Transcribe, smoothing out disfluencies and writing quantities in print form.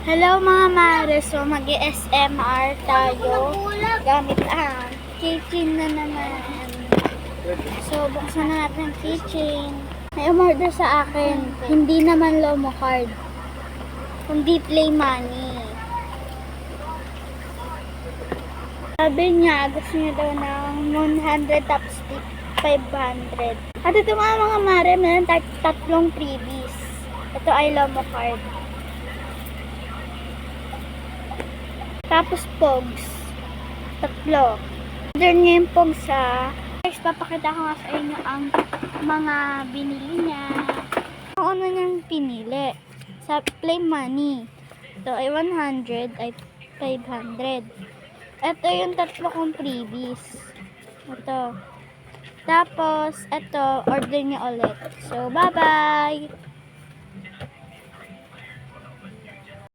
Hello mga mare, so mag-SMR tayo gamit ang keychain na naman. So buksan na natin ang keychain. May umorder sa akin, hindi naman Lomo card, kundi Play Money. Sabi niya, gusto niya daw ng 100 tapstick 500. At ito mga mare, meron tatlong freebies. Ito ay Lomo card. Tapos Pogs. Tatlo. Order niya yung Pogs ha. Guys, papakita ko nga sa inyo ang mga binili niya. Kung ano niyang pinili. Sa Play Money. Ito ay 100, ay 500. Ito yung tatlo kong freebies. Ito. Tapos, ito, order niya ulit. So, bye-bye!